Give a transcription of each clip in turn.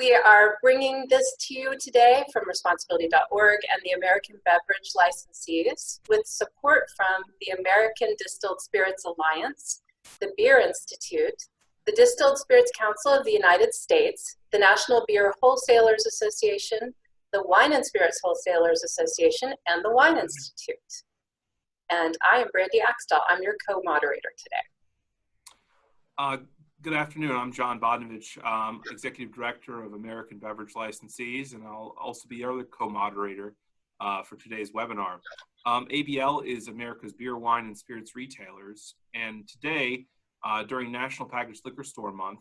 We are bringing this to you today from responsibility.org and the American Beverage Licensees with support from the American Distilled Spirits Alliance, the Beer Institute, the Distilled Spirits Council of the United States, the National Beer Wholesalers Association, the Wine and Spirits Wholesalers Association, and the Wine Institute. And I am Brandy Axtell. I'm your co-moderator today. Good afternoon. I'm John Bodnovich, Executive Director of American Beverage Licensees, and I'll also be your other co-moderator for today's webinar. ABL is America's beer, wine, and spirits retailers, and today, during National Packaged Liquor Store Month,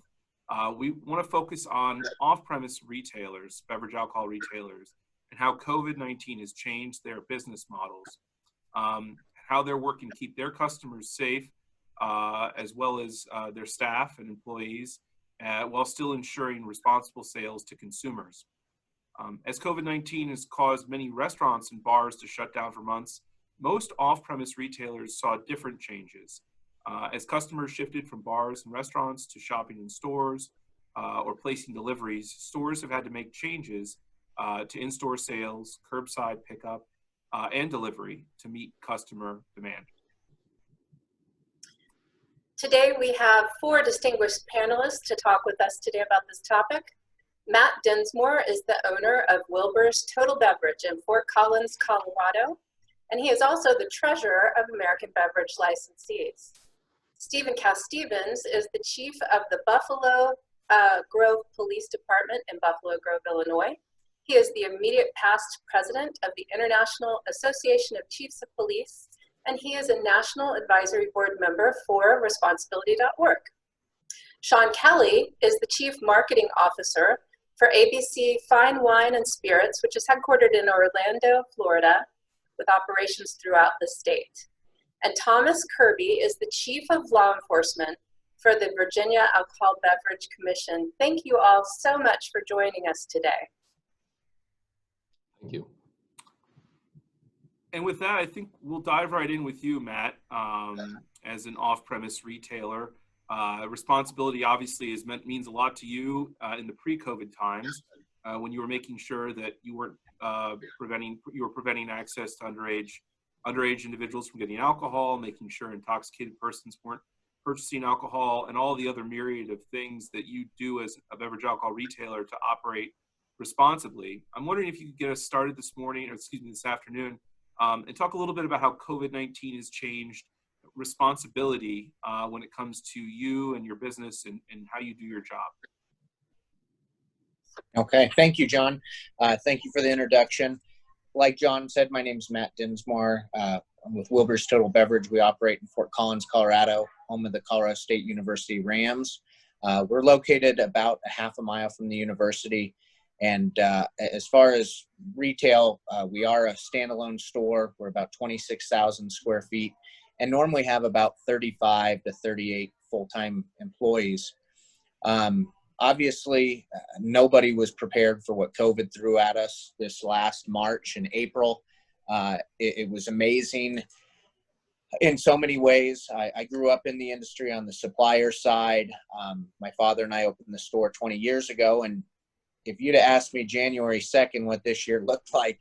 we want to focus on off-premise retailers, beverage alcohol retailers, and how COVID-19 has changed their business models, how they're working to keep their customers safe, as well as their staff and employees, while still ensuring responsible sales to consumers. As COVID-19 has caused many restaurants and bars to shut down for months, most off-premise retailers saw different changes. As customers shifted from bars and restaurants to shopping in stores or placing deliveries, stores have had to make changes to in-store sales, curbside pickup, and delivery to meet customer demand. Today we have four distinguished panelists to talk with us today about this topic. Matt Dinsmore is the owner of Wilbur's Total Beverage in Fort Collins, Colorado, and he is also the treasurer of American Beverage Licensees. Stephen Cass-Stevens is the chief of the Buffalo Grove Police Department in Buffalo Grove, Illinois. He is the immediate past president of the International Association of Chiefs of Police, and he is a National Advisory Board member for responsibility.org. Sean Kelly is the Chief Marketing Officer for ABC Fine Wine and Spirits, which is headquartered in Orlando, Florida, with operations throughout the state. And Thomas Kirby is the Chief of Law Enforcement for the Virginia Alcohol Beverage Commission. Thank you all so much for joining us today. Thank you. And with that, I think we'll dive right in with you, Matt, as an off-premise retailer. Responsibility obviously means a lot to you in the pre-COVID times when you were making sure that you were preventing access to underage individuals from getting alcohol, making sure intoxicated persons weren't purchasing alcohol, and all the other myriad of things that you do as a beverage alcohol retailer to operate responsibly. I'm wondering if you could get us started this afternoon, and talk a little bit about how COVID-19 has changed responsibility when it comes to you and your business and how you do your job. Okay, thank you, John. Thank you for the introduction. Like John said, my name is Matt Dinsmore. I'm with Wilbur's Total Beverage. We operate in Fort Collins, Colorado, home of the Colorado State University Rams. We're located about a half a mile from the university. And as far as retail, we are a standalone store. We're about 26,000 square feet and normally have about 35 to 38 full-time employees. Obviously, nobody was prepared for what COVID threw at us this last March and April. It was amazing in so many ways. I grew up in the industry on the supplier side. My father and I opened the store 20 years ago, and if you'd have asked me January 2nd what this year looked like,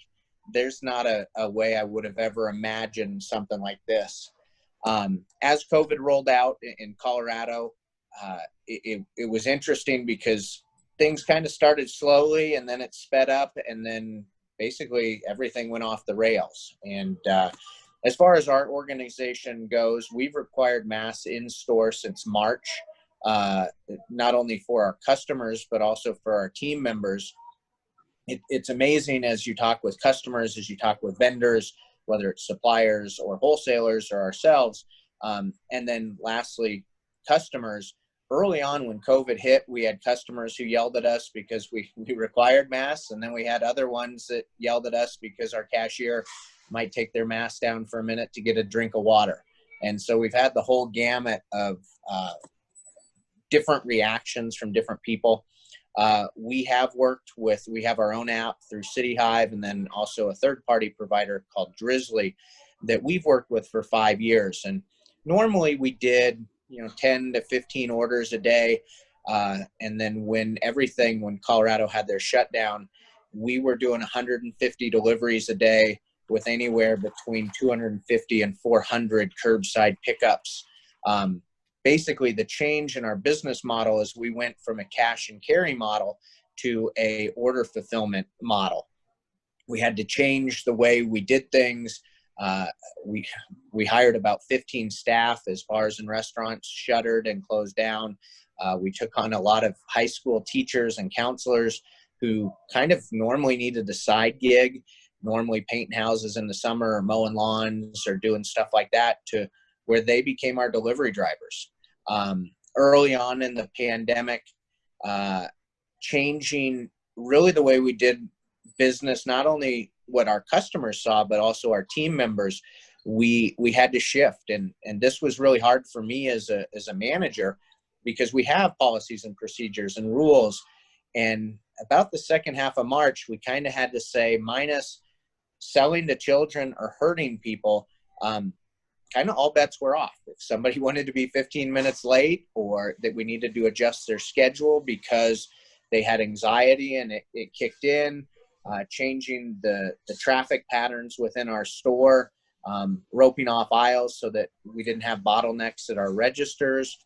there's not a way I would have ever imagined something like this. As COVID rolled out in Colorado, it was interesting because things kind of started slowly and then it sped up and then basically everything went off the rails. And as far as our organization goes, we've required masks in store since March. Not only for our customers, but also for our team members. It's amazing as you talk with customers, as you talk with vendors, whether it's suppliers or wholesalers or ourselves. And then lastly, customers. Early on when COVID hit, we had customers who yelled at us because we required masks. And then we had other ones that yelled at us because our cashier might take their mask down for a minute to get a drink of water. And so we've had the whole gamut of different reactions from different people. We have our own app through City Hive and then also a third-party provider called Drizzly that we've worked with for 5 years. And normally we did 10 to 15 orders a day. And then when Colorado had their shutdown, we were doing 150 deliveries a day with anywhere between 250 and 400 curbside pickups. Basically, the change in our business model is we went from a cash and carry model to a order fulfillment model. We had to change the way we did things. We hired about 15 staff as bars and restaurants shuttered and closed down. We took on a lot of high school teachers and counselors who kind of normally needed a side gig, normally painting houses in the summer or mowing lawns or doing stuff like that, to where they became our delivery drivers. Early on in the pandemic, changing really the way we did business, not only what our customers saw, but also our team members, we had to shift. And this was really hard for me as a manager, because we have policies and procedures and rules. And about the second half of March, we kind of had to say, minus selling to children or hurting people, kind of all bets were off. If somebody wanted to be 15 minutes late, or that we needed to adjust their schedule because they had anxiety and it kicked in, changing the traffic patterns within our store, roping off aisles so that we didn't have bottlenecks at our registers.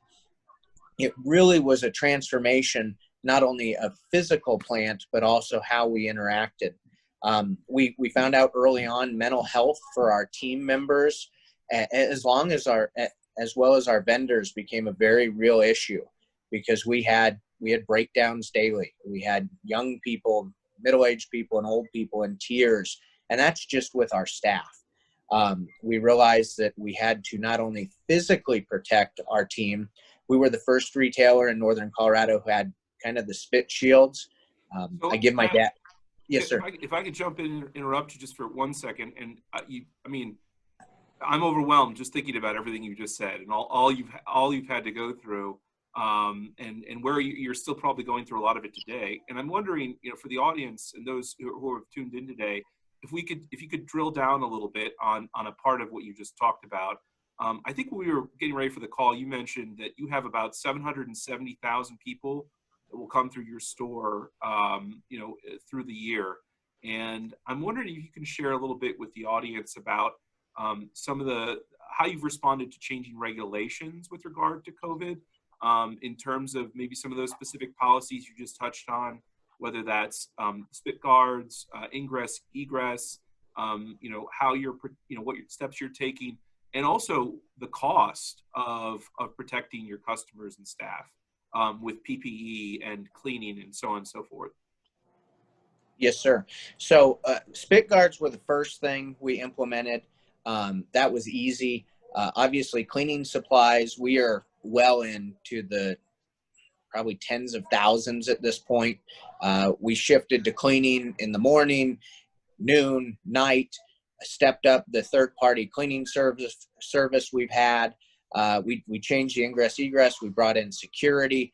It really was a transformation, not only of physical plant, but also how we interacted. We found out early on mental health for our team members, as well as our vendors, became a very real issue, because we had breakdowns daily. We had young people, middle-aged people, and old people in tears, and that's just with our staff. We realized that we had to not only physically protect our team. We were the first retailer in Northern Colorado who had kind of the spit shields. I give my dad. Yes, sir. If I could jump in and interrupt you just for 1 second, and I'm overwhelmed just thinking about everything you just said and all you've had to go through, and where you're still probably going through a lot of it today. And I'm wondering, for the audience and those who have tuned in today, if you could drill down a little bit on a part of what you just talked about. I think when we were getting ready for the call, you mentioned that you have about 770,000 people that will come through your store, through the year. And I'm wondering if you can share a little bit with the audience about some of how you've responded to changing regulations with regard to COVID, in terms of maybe some of those specific policies you just touched on, whether that's spit guards, ingress, egress, how what steps you're taking, and also the cost of protecting your customers and staff with PPE and cleaning and so on and so forth. Yes, sir. So spit guards were the first thing we implemented. That was easy. Obviously, cleaning supplies, we are well into the probably tens of thousands at this point. We shifted to cleaning in the morning, noon, night, stepped up the third-party cleaning service we've had. We changed the ingress egress. We brought in security.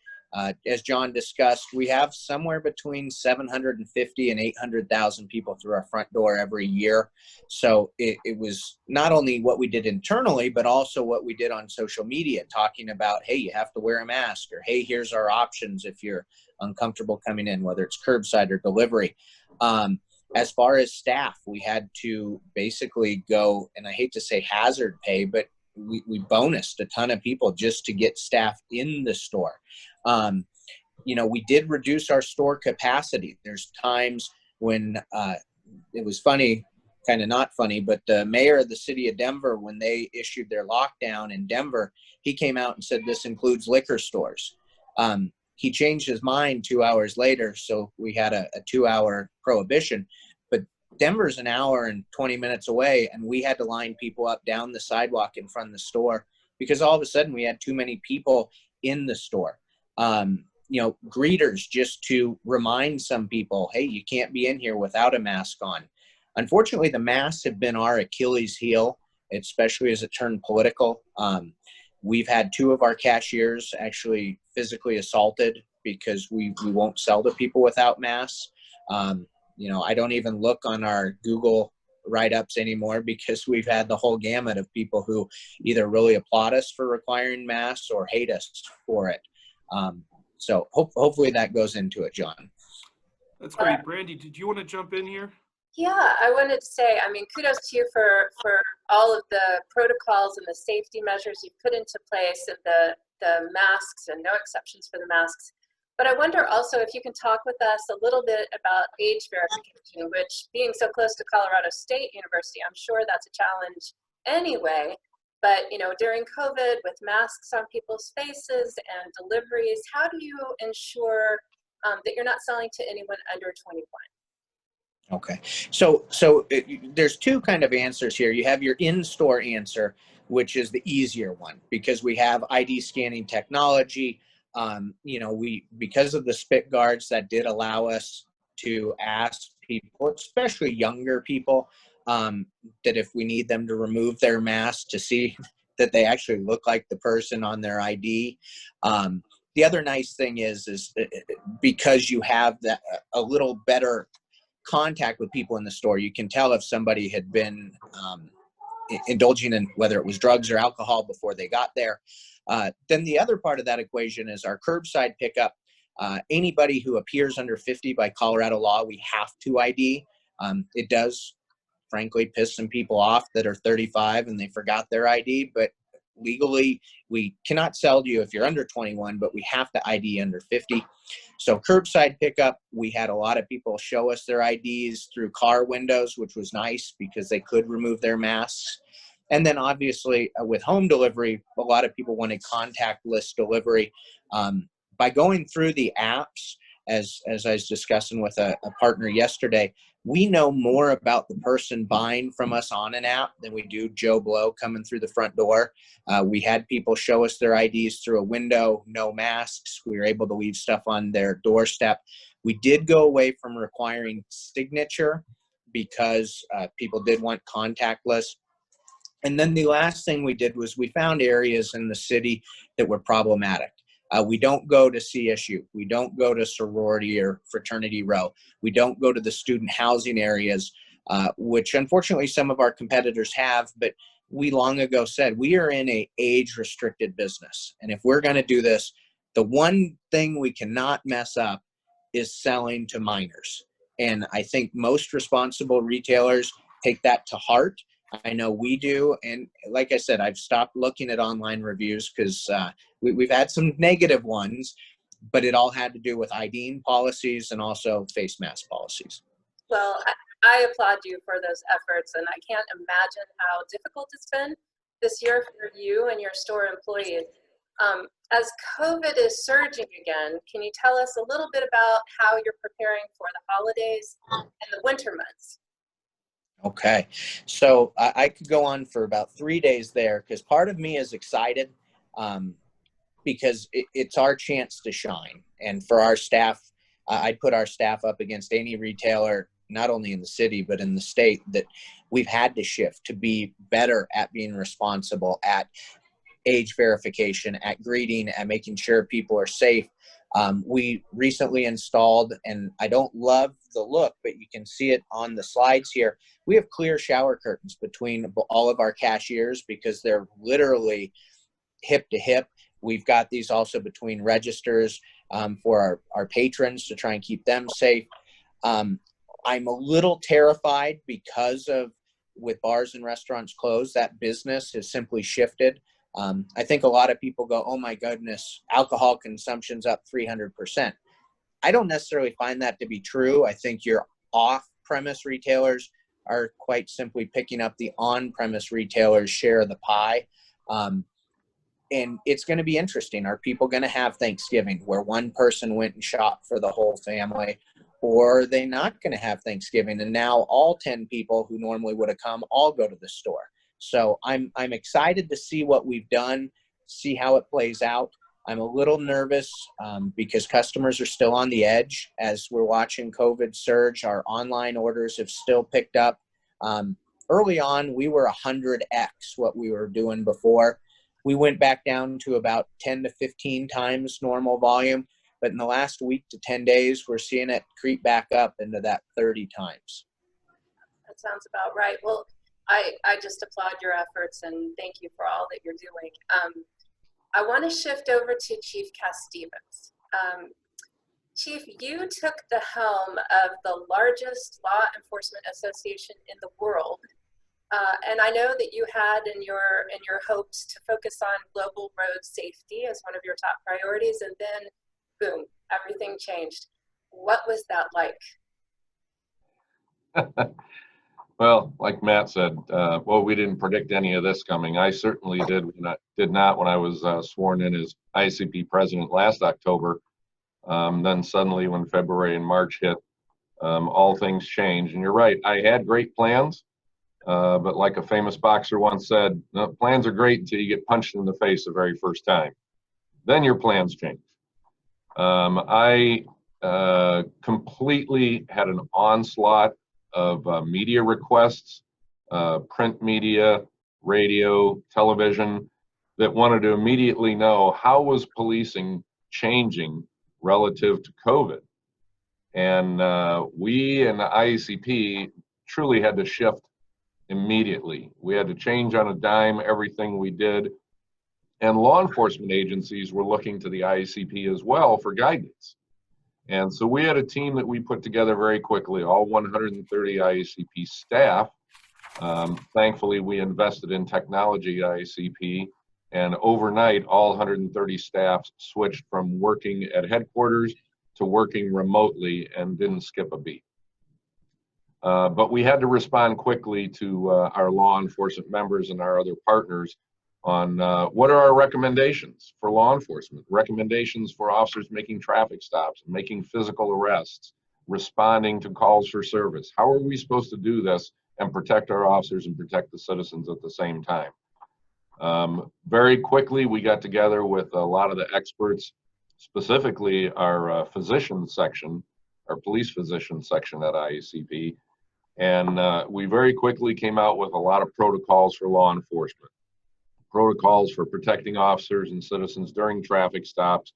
As John discussed, we have somewhere between 750 and 800,000 people through our front door every year. So it was not only what we did internally, but also what we did on social media, talking about, hey, you have to wear a mask, or hey, here's our options if you're uncomfortable coming in, whether it's curbside or delivery. As far as staff, we had to basically go, and I hate to say hazard pay, but we bonused a ton of people just to get staff in the store. We did reduce our store capacity. There's times when it was funny, kind of not funny, but the mayor of the city of Denver, when they issued their lockdown in Denver, he came out and said this includes liquor stores. He changed his mind 2 hours later, so we had a 2-hour prohibition. But Denver's an hour and 20 minutes away, and we had to line people up down the sidewalk in front of the store because all of a sudden we had too many people in the store. Greeters, just to remind some people, hey, you can't be in here without a mask on. Unfortunately, the masks have been our Achilles heel, especially as it turned political. We've had 2 of our cashiers actually physically assaulted because we won't sell to people without masks. I don't even look on our Google write-ups anymore because we've had the whole gamut of people who either really applaud us for requiring masks or hate us for it. So hopefully that goes into it, John. That's great. Brandy, did you want to jump in here? Yeah, I wanted to say, I mean, kudos to you for all of the protocols and the safety measures you've put into place, and the masks and no exceptions for the masks. But I wonder also if you can talk with us a little bit about age verification, which, being so close to Colorado State University, I'm sure that's a challenge anyway. But, you know, during COVID, with masks on people's faces and deliveries, how do you ensure that you're not selling to anyone under 21? Okay, so there's two kind of answers here. You have your in-store answer, which is the easier one because we have ID scanning technology. You know, because of the spit guards, that did allow us to ask people, especially younger people, that if we need them to remove their mask to see that they actually look like the person on their ID. The other nice thing is because you have that a little better contact with people in the store, you can tell if somebody had been indulging in whether it was drugs or alcohol before they got there. Then the other part of that equation is our curbside pickup. Anybody who appears under 50 by Colorado law, we have to ID. It does, frankly, piss some people off that are 35 and they forgot their ID, but legally we cannot sell to you if you're under 21, but we have to ID under 50. So curbside pickup, we had a lot of people show us their IDs through car windows, which was nice because they could remove their masks. And then obviously with home delivery, a lot of people wanted contactless delivery. By going through the apps, as I was discussing with a partner yesterday, we know more about the person buying from us on an app than we do Joe Blow coming through the front door. We had people show us their IDs through a window, no masks. We were able to leave stuff on their doorstep. We did go away from requiring signature because people did want contactless. And then the last thing we did was we found areas in the city that were problematic. We don't go to CSU. We don't go to sorority or fraternity row. We don't go to the student housing areas, which unfortunately some of our competitors have, but we long ago said we are in a age-restricted business. And if we're going to do this, the one thing we cannot mess up is selling to minors. And I think most responsible retailers take that to heart. I know we do. And like I said, I've stopped looking at online reviews because we've had some negative ones, but it all had to do with IDing policies and also face mask policies. Well, I applaud you for those efforts, and I can't imagine how difficult it's been this year for you and your store employees. As COVID is surging again, can you tell us a little bit about how you're preparing for the holidays and the winter months? Okay, so I could go on for about 3 days there because part of me is excited because it's our chance to shine. And for our staff, I'd put our staff up against any retailer, not only in the city, but in the state, that we've had to shift to be better at being responsible, at age verification, at greeting, at making sure people are safe. We recently installed, and I don't love the look, but you can see it on the slides here. We have clear shower curtains between all of our cashiers because they're literally hip to hip. We've got these also between registers for our patrons to try and keep them safe. I'm a little terrified because of, with bars and restaurants closed, that business has simply shifted. I think a lot of people go, oh my goodness, alcohol consumption's up 300%. I don't necessarily find that to be true. I think your off-premise retailers are quite simply picking up the on-premise retailers' share of the pie. And it's going to be interesting. Are people going to have Thanksgiving where one person went and shopped for the whole family? Or are they not going to have Thanksgiving and now all 10 people who normally would have come all go to the store? So I'm excited to see what we've done, see how it plays out. I'm a little nervous because customers are still on the edge as we're watching COVID surge. Our online orders have still picked up. Early on, we were 100x what we were doing before. We went back down to about 10 to 15 times normal volume. But in the last week to 10 days, we're seeing it creep back up into that 30 times. That sounds about right. Well, I just applaud your efforts and thank you for all that you're doing. I want to shift over to Chief Cass Stevens. Chief, you took the helm of the largest law enforcement association in the world. And I know that you had in your hopes to focus on global road safety as one of your top priorities, and then boom, everything changed. What was that like? Well, like Matt said, well, we didn't predict any of this coming. I certainly did not when I was sworn in as ICP president last October. Then suddenly when February and March hit, all things changed. And you're right, I had great plans, but like a famous boxer once said, no, plans are great until you get punched in the face the very first time. Then your plans change. I completely had an onslaught of media requests, print media, radio, television, that wanted to immediately know how was policing changing relative to COVID. And we and the IACP truly had to shift immediately. We had to change on a dime everything we did. And law enforcement agencies were looking to the IACP as well for guidance. And so we had a team that we put together very quickly, all 130 IACP staff. Thankfully, we invested in technology at IACP, and overnight, all 130 staff switched from working at headquarters to working remotely and didn't skip a beat. But we had to respond quickly to our law enforcement members and our other partners on what are our recommendations for law enforcement, recommendations for officers making traffic stops, making physical arrests, responding to calls for service. How are we supposed to do this and protect our officers and protect the citizens at the same time? Very quickly, we got together with a lot of the experts, specifically our physician section, our police physician section at IACP, and we very quickly came out with a lot of protocols for law enforcement. Protocols for protecting officers and citizens during traffic stops,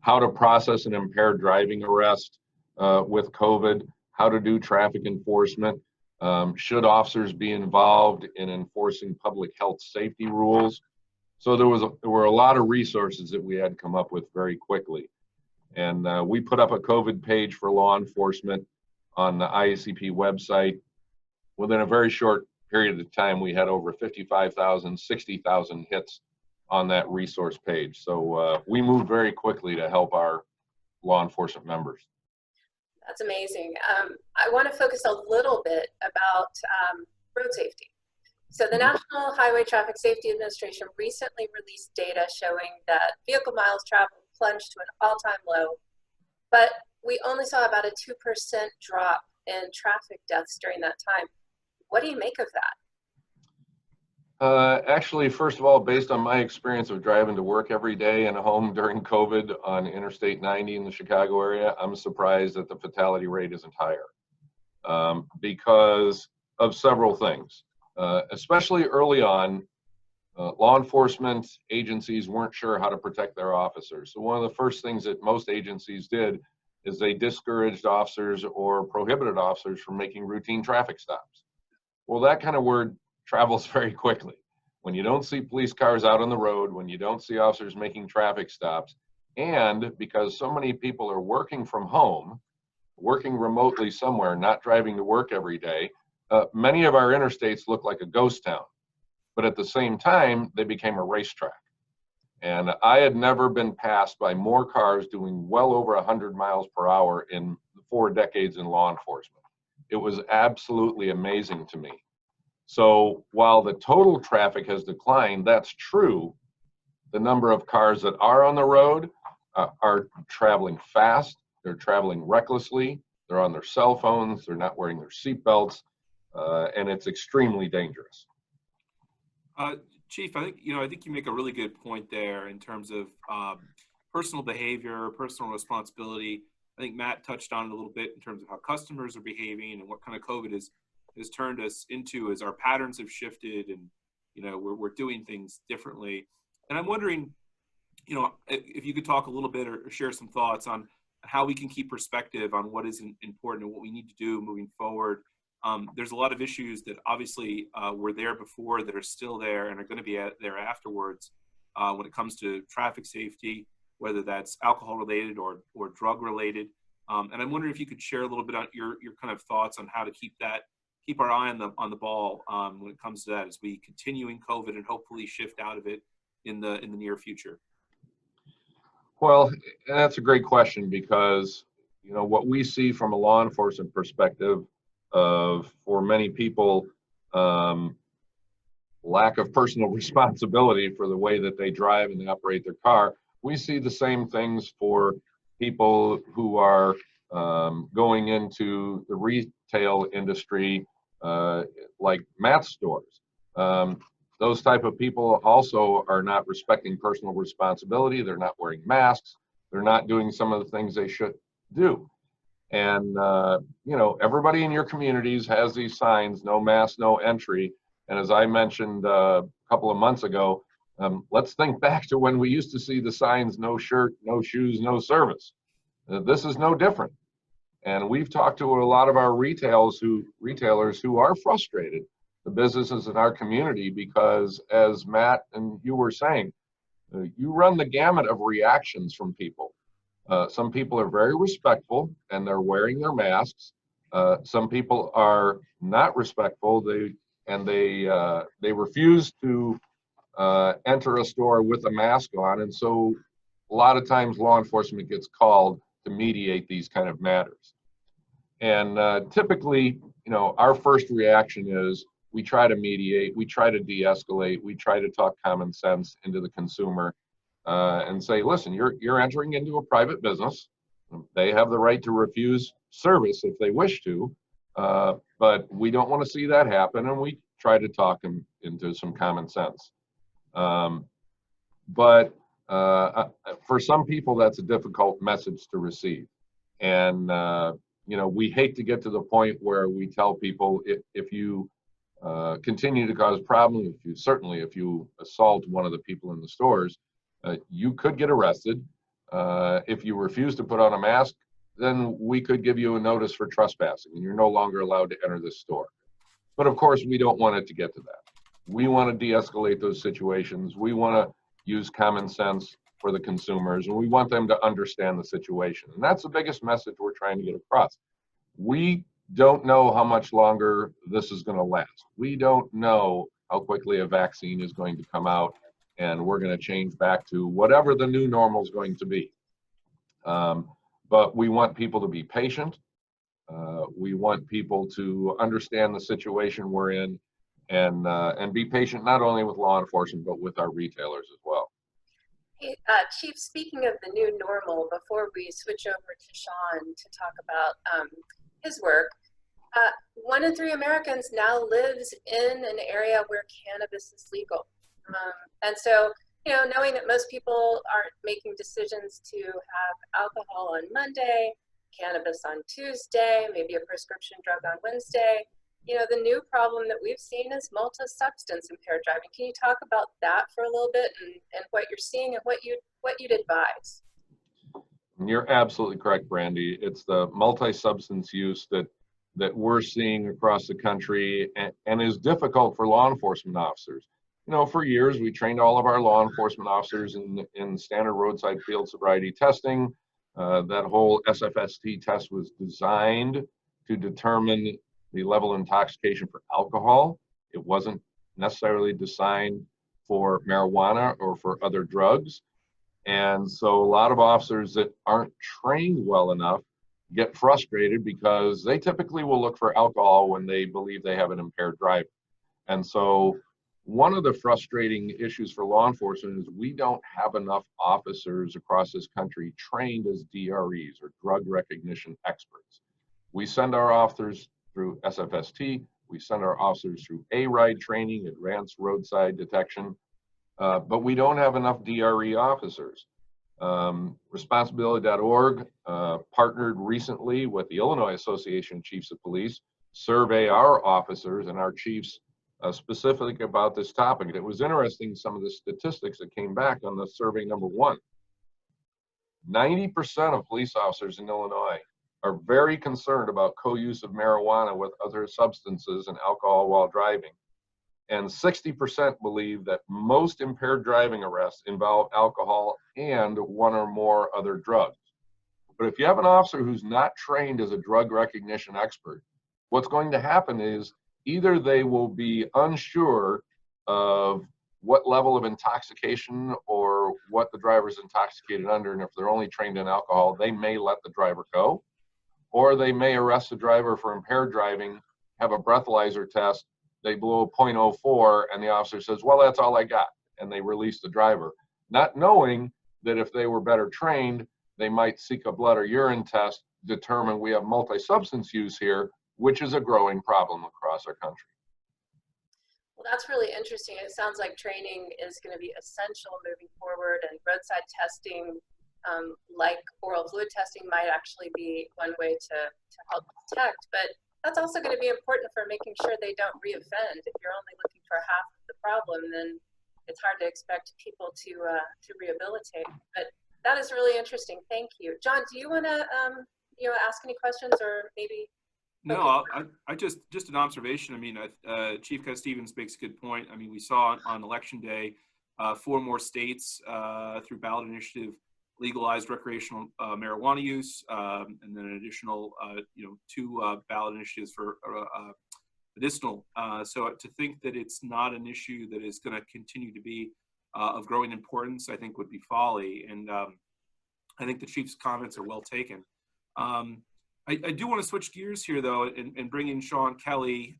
how to process an impaired driving arrest with COVID, how to do traffic enforcement, should officers be involved in enforcing public health safety rules. So there were a lot of resources that we had come up with very quickly. And we put up a COVID page for law enforcement on the IACP website. Within a very short period of time, we had over 55,000, 60,000 hits on that resource page. So we moved very quickly to help our law enforcement members. That's amazing. I want to focus a little bit about road safety. So the National Highway Traffic Safety Administration recently released data showing that vehicle miles traveled plunged to an all-time low, but we only saw about a 2% drop in traffic deaths during that time. What do you make of that? Actually, first of all, based on my experience of driving to work every day and home during COVID on Interstate 90 in the Chicago area, I'm surprised that the fatality rate isn't higher because of several things. Especially early on, law enforcement agencies weren't sure how to protect their officers. So one of the first things that most agencies did is they discouraged officers or prohibited officers from making routine traffic stops. Well, that kind of word travels very quickly. When you don't see police cars out on the road, when you don't see officers making traffic stops, and because so many people are working from home, working remotely somewhere, not driving to work every day, many of our interstates look like a ghost town. But at the same time, they became a racetrack. And I had never been passed by more cars doing well over 100 miles per hour in 4 decades in law enforcement. It was absolutely amazing to me. So while the total traffic has declined, that's true. The number of cars that are on the road are traveling fast, they're traveling recklessly, they're on their cell phones, they're not wearing their seatbelts, and it's extremely dangerous. Chief, I think you make a really good point there in terms of personal behavior, personal responsibility. I think Matt touched on it a little bit in terms of how customers are behaving and what kind of COVID has turned us into as our patterns have shifted and, we're doing things differently. And I'm wondering, if you could talk a little bit or share some thoughts on how we can keep perspective on what is important and what we need to do moving forward. There's a lot of issues that obviously were there before that are still there and are going to be there afterwards when it comes to traffic safety. whether that's alcohol related or drug related. And I'm wondering if you could share a little bit on your kind of thoughts on how to keep our eye on the ball when it comes to that as we continue in COVID and hopefully shift out of it in the near future. Well, that's a great question, because what we see from a law enforcement perspective for many people, lack of personal responsibility for the way that they drive and they operate their car. We see the same things for people who are going into the retail industry, like Matt's stores. Those type of people also are not respecting personal responsibility. They're not wearing masks. They're not doing some of the things they should do. And, everybody in your communities has these signs: no mask, no entry. And as I mentioned a couple of months ago, let's think back to when we used to see the signs: no shirt, no shoes, no service. This is no different. And we've talked to a lot of our retailers who are frustrated, the businesses in our community, because as Matt and you were saying, you run the gamut of reactions from people. Some people are very respectful and they're wearing their masks. Some people are not respectful. They refuse to enter a store with a mask on, and so a lot of times law enforcement gets called to mediate these kind of matters. And typically, our first reaction is we try to mediate, we try to de-escalate, we try to talk common sense into the consumer and say, listen, you're entering into a private business. They have the right to refuse service if they wish to, but we don't want to see that happen, and we try to talk them into some common sense. But for some people, that's a difficult message to receive. And, we hate to get to the point where we tell people, if you continue to cause problems, if you assault one of the people in the stores, you could get arrested. If you refuse to put on a mask, then we could give you a notice for trespassing and you're no longer allowed to enter this store. But of course, we don't want it to get to that. We want to de-escalate those situations. We want to use common sense for the consumers, and we want them to understand the situation. And that's the biggest message we're trying to get across. We don't know how much longer this is going to last. We don't know how quickly a vaccine is going to come out, and we're going to change back to whatever the new normal is going to be. But we want people to be patient. We want people to understand the situation we're in, and be patient not only with law enforcement, but with our retailers as well. Hey, Chief, speaking of the new normal, before we switch over to Sean to talk about his work, 1 in 3 Americans now lives in an area where cannabis is legal. And so, knowing that most people aren't making decisions to have alcohol on Monday, cannabis on Tuesday, maybe a prescription drug on Wednesday, the new problem that we've seen is multi-substance impaired driving. Can you talk about that for a little bit and what you're seeing and what you'd advise? You're absolutely correct, Brandy. It's the multi-substance use that we're seeing across the country and is difficult for law enforcement officers. For years, we trained all of our law enforcement officers in standard roadside field sobriety testing. That whole SFST test was designed to determine the level of intoxication for alcohol. It wasn't necessarily designed for marijuana or for other drugs. And so a lot of officers that aren't trained well enough get frustrated because they typically will look for alcohol when they believe they have an impaired driver. And so one of the frustrating issues for law enforcement is we don't have enough officers across this country trained as DREs, or drug recognition experts. We send our officers through SFST, we send our officers through A-RIDE training, advanced roadside detection, but we don't have enough DRE officers. Responsibility.org partnered recently with the Illinois Association of Chiefs of Police, survey our officers and our chiefs specific about this topic. It was interesting, some of the statistics that came back on the survey number 1. 90% of police officers in Illinois are very concerned about co-use of marijuana with other substances and alcohol while driving. And 60% believe that most impaired driving arrests involve alcohol and one or more other drugs. But if you have an officer who's not trained as a drug recognition expert, what's going to happen is either they will be unsure of what level of intoxication or what the driver's intoxicated under, and if they're only trained in alcohol, they may let the driver go, or they may arrest the driver for impaired driving, have a breathalyzer test, they blow a .04, and the officer says, well, that's all I got, and they release the driver, not knowing that if they were better trained, they might seek a blood or urine test, determine we have multi-substance use here, which is a growing problem across our country. Well, that's really interesting. It sounds like training is going to be essential moving forward, and roadside testing, like oral fluid testing, might actually be one way to help detect. But that's also going to be important for making sure they don't reoffend. If you're only looking for half of the problem, then it's hard to expect people to rehabilitate. But that is really interesting. Thank you. John, do you want to ask any questions, or maybe? No, I just an observation. I mean, Chief Stevens makes a good point. I mean, we saw on election day, 4 more states through ballot initiative legalized recreational marijuana use, and then an additional, 2 ballot initiatives for medicinal. So to think that it's not an issue that is going to continue to be of growing importance, I think would be folly. And I think the Chief's comments are well taken. I do want to switch gears here, though, and bring in Sean Kelly.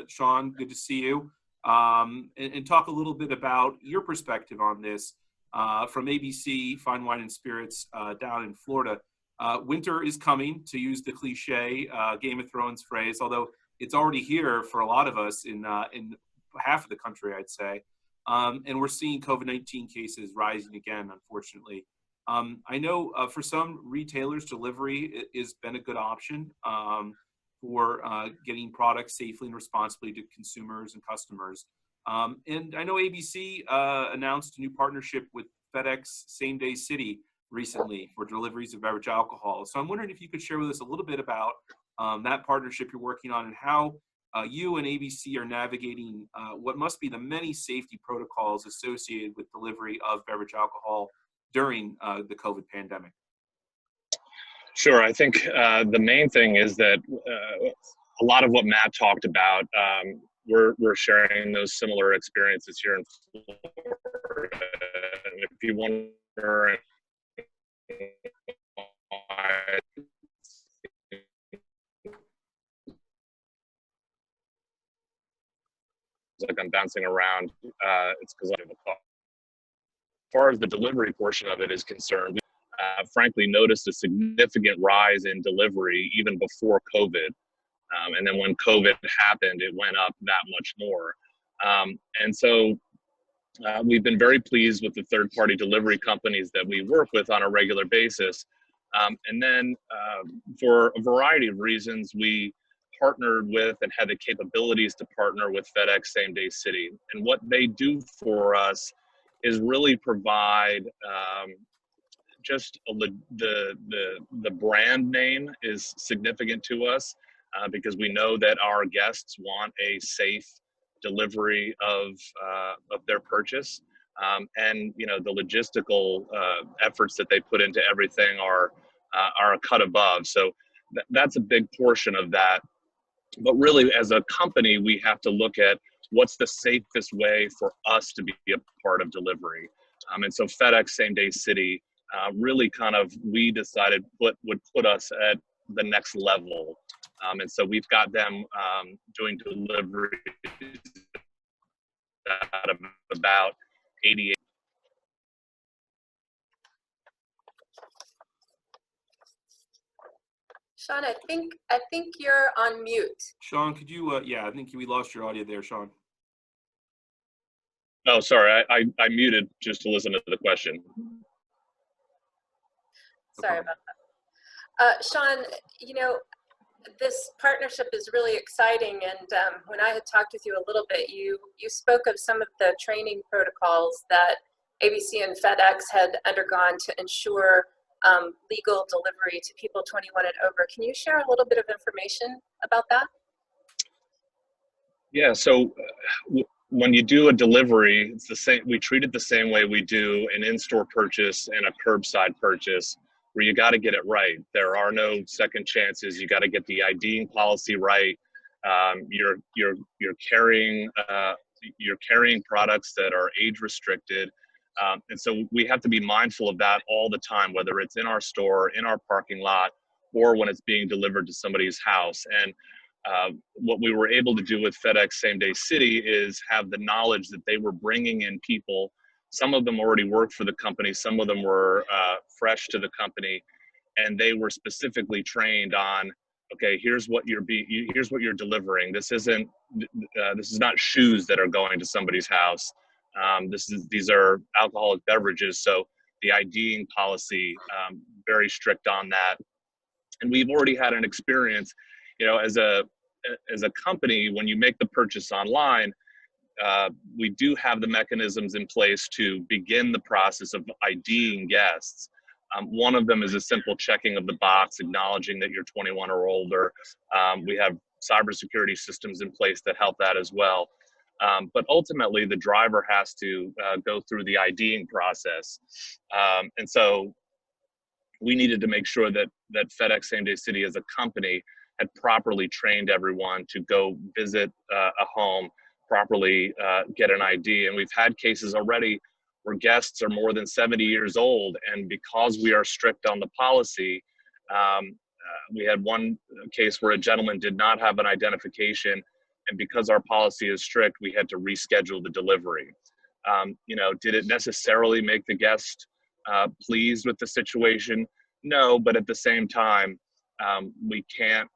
Sean, good to see you. And talk a little bit about your perspective on this from ABC Fine Wine and Spirits down in Florida. Winter is coming, to use the cliche Game of Thrones phrase, although it's already here for a lot of us in half of the country, I'd say. And we're seeing COVID-19 cases rising again, unfortunately. I know for some retailers, delivery has been a good option for getting products safely and responsibly to consumers and customers. And I know ABC announced a new partnership with FedEx Same Day City recently for deliveries of beverage alcohol. So I'm wondering if you could share with us a little bit about that partnership you're working on, and how you and ABC are navigating what must be the many safety protocols associated with delivery of beverage alcohol during the COVID pandemic. Sure. I think the main thing is that a lot of what Matt talked about, we're sharing those similar experiences here in Florida. And if you wonder why, like I'm bouncing around, it's because I have a call. As far as the delivery portion of it is concerned, we frankly noticed a significant rise in delivery even before COVID. And then when COVID happened, it went up that much more. And so we've been very pleased with the third-party delivery companies that we work with on a regular basis. And then for a variety of reasons, we partnered with and had the capabilities to partner with FedEx Same Day City. And what they do for us is really provide just the brand name is significant to us because we know that our guests want a safe delivery of their purchase, and the logistical efforts that they put into everything are a cut above. So that's a big portion of that. But really, as a company, we have to look at what's the safest way for us to be a part of delivery. And so FedEx Same Day City really we decided would put us at the next level. And so we've got them doing deliveries out of about 88. Sean, I think you're on mute. Sean, could you, I think we lost your audio there, Sean. Oh, sorry, I muted just to listen to the question. Sorry about that. Sean, this partnership is really exciting, and when I had talked with you a little bit, you spoke of some of the training protocols that ABC and FedEx had undergone to ensure legal delivery to people 21 and over. Can you share a little bit of information about that? Yeah, so when you do a delivery, it's the same. We treat it the same way we do an in-store purchase and a curbside purchase, where you got to get it right. There are no second chances. You got to get the IDing policy right. You're carrying products that are age restricted, and so we have to be mindful of that all the time, whether it's in our store, in our parking lot, or when it's being delivered to somebody's house. And what we were able to do with FedEx Same Day City is have the knowledge that they were bringing in people. Some of them already worked for the company. Some of them were fresh to the company, and they were specifically trained on, okay, here's what you're delivering. This is not shoes that are going to somebody's house. These are alcoholic beverages. So the IDing policy, very strict on that. And we've already had an experience, as a company, when you make the purchase online, we do have the mechanisms in place to begin the process of IDing guests. One of them is a simple checking of the box, acknowledging that you're 21 or older. We have cybersecurity systems in place that help that as well. But ultimately, the driver has to go through the IDing process. And so we needed to make sure that FedEx Same Day City as a company had properly trained everyone to go visit a home, properly get an ID. And we've had cases already where guests are more than 70 years old, and because we are strict on the policy, we had one case where a gentleman did not have an identification, and because our policy is strict, we had to reschedule the delivery. Did it necessarily make the guest pleased with the situation? No, but at the same time, we can't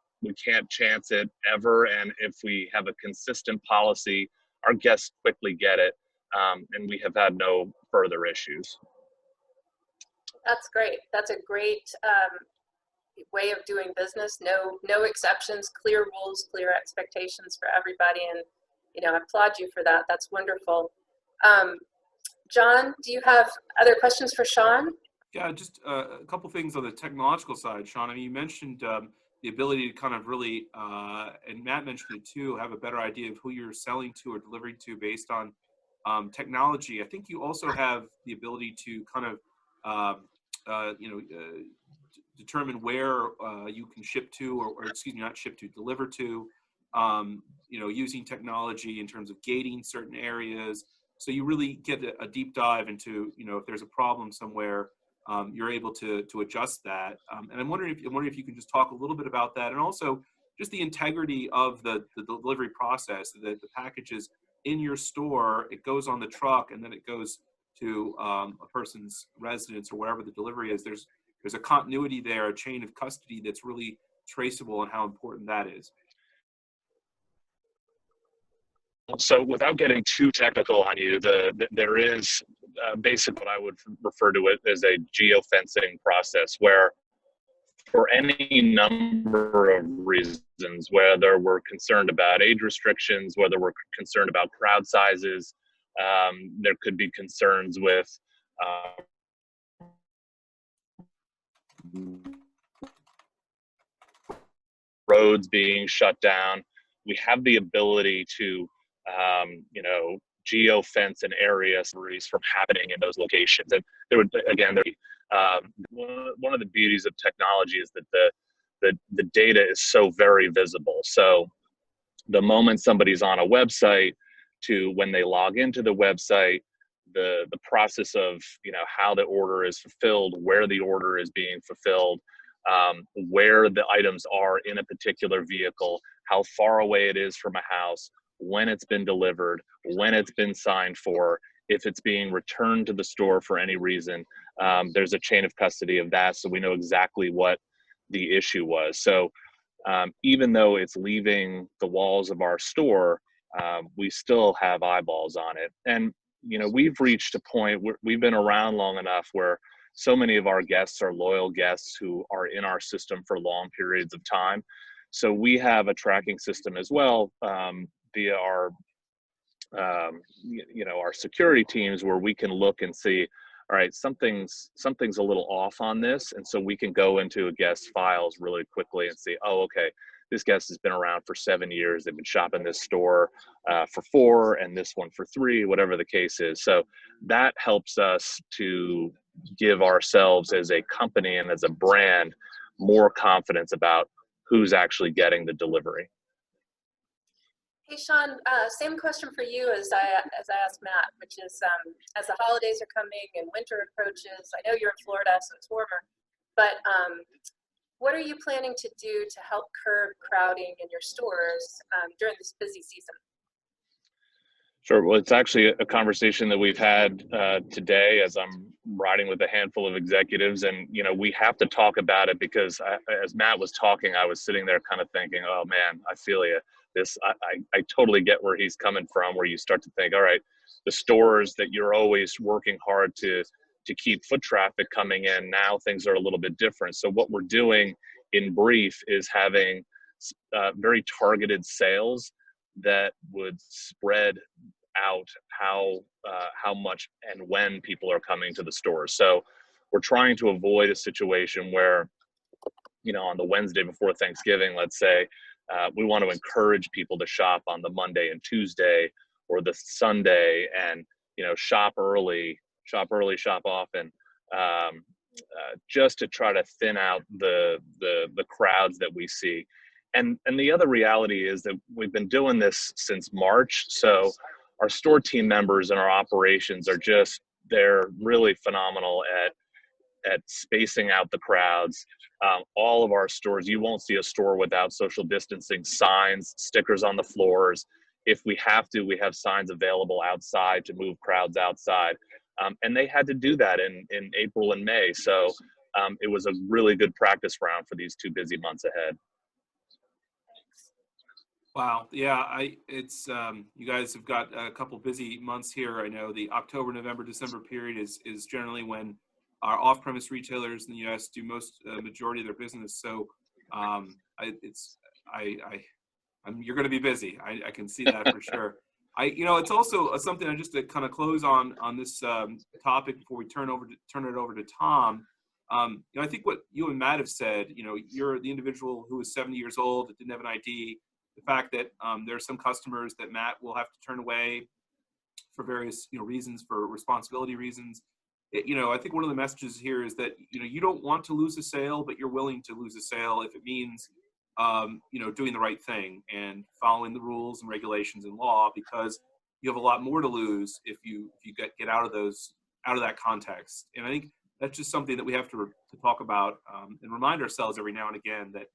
chance it ever. And if we have a consistent policy, our guests quickly get it, and we have had no further issues. That's great. That's a great way of doing business. No exceptions, clear rules, clear expectations for everybody. And, I applaud you for that. That's wonderful. John, do you have other questions for Sean? Yeah, just a couple things on the technological side, Sean. I mean, you mentioned the ability to kind of really, and Matt mentioned it too, have a better idea of who you're selling to or delivering to based on technology. I think you also have the ability to kind of, determine where you can ship to, or excuse me, not ship to, deliver to, using technology in terms of gating certain areas. So you really get a deep dive into, if there's a problem somewhere, you're able to adjust that. And I'm wondering if you can just talk a little bit about that, and also just the integrity of the delivery process. That the package is in your store, it goes on the truck, and then it goes to a person's residence or wherever the delivery is. There's a continuity there, a chain of custody that's really traceable, and how important that is. So without getting too technical on you, there is basically what I would refer to it as a geofencing process, where for any number of reasons, whether we're concerned about age restrictions, whether we're concerned about crowd sizes, there could be concerns with roads being shut down. We have the ability to geofence an area from happening in those locations. And there would, again, one of the beauties of technology is that the data is so very visible. So the moment somebody's on a website to when they log into the website, the process of how the order is fulfilled, where the order is being fulfilled, where the items are in a particular vehicle, how far away it is from a house, when it's been delivered, when it's been signed for, if it's being returned to the store for any reason. There's a chain of custody of that, so we know exactly what the issue was. So even though it's leaving the walls of our store, we still have eyeballs on it. And we've reached a point where we've been around long enough where so many of our guests are loyal guests who are in our system for long periods of time. So we have a tracking system as well, via our our security teams, where we can look and see, all right, something's a little off on this, and so we can go into a guest's files really quickly and see, oh, okay, this guest has been around for 7 years. They've been shopping this store for 4 and this one for 3, whatever the case is. So that helps us to give ourselves as a company and as a brand more confidence about who's actually getting the delivery. Hey, Sean, same question for you as I asked Matt, which is as the holidays are coming and winter approaches, I know you're in Florida, so it's warmer, but what are you planning to do to help curb crowding in your stores during this busy season? Sure. Well, it's actually a conversation that we've had today as I'm riding with a handful of executives, and we have to talk about it because as Matt was talking, I was sitting there kind of thinking, oh man, I feel you. I totally get where he's coming from, where you start to think, all right, the stores that you're always working hard to keep foot traffic coming in, now things are a little bit different. So what we're doing in brief is having very targeted sales that would spread out how much and when people are coming to the stores. So we're trying to avoid a situation where, on the Wednesday before Thanksgiving, let's say, we want to encourage people to shop on the Monday and Tuesday or the Sunday and, shop early, shop often, just to try to thin out the crowds that we see. And the other reality is that we've been doing this since March. So our store team members and our operations are they're really phenomenal at spacing out the crowds. All of our stores, you won't see a store without social distancing signs, stickers on the floors. If we have to, we have signs available outside to move crowds outside. And they had to do that in April and May. So it was a really good practice round for these 2 busy months ahead. Wow. Yeah, it's you guys have got a couple busy months here. I know the October, November, December period is generally when our off-premise retailers in the U.S. do majority of their business. So you're going to be busy. I can see that for sure. It's also something just to kind of close on this topic before we turn it over to Tom. I think what you and Matt have said. You're the individual who is 70 years old that didn't have an ID. The fact that there are some customers that Matt will have to turn away for various reasons, for responsibility reasons. I think one of the messages here is that you don't want to lose a sale, but you're willing to lose a sale if it means doing the right thing and following the rules and regulations and law, because you have a lot more to lose if you get out of that context. And I think that's just something that we have to talk about and remind ourselves every now and again that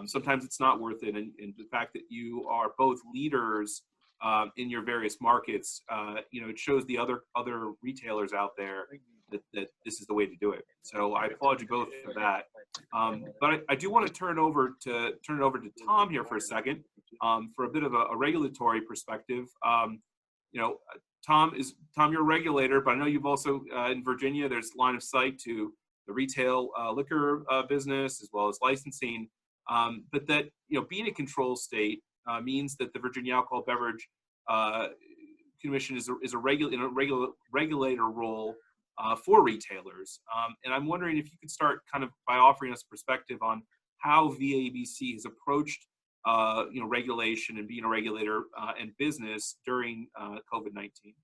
sometimes it's not worth it. And the fact that you are both leaders in your various markets, it shows the other retailers out there that this is the way to do it. So I applaud you both for that. But I do want to turn it over to Tom here for a second for a bit of a regulatory perspective. Tom, you're a regulator, but I know you've also in Virginia, there's line of sight to the retail liquor business as well as licensing. But that being a control state means that the Virginia Alcohol Beverage Commission is a regulator role for retailers. And I'm wondering if you could start kind of by offering us perspective on how VABC has approached regulation and being a regulator and business during COVID-19.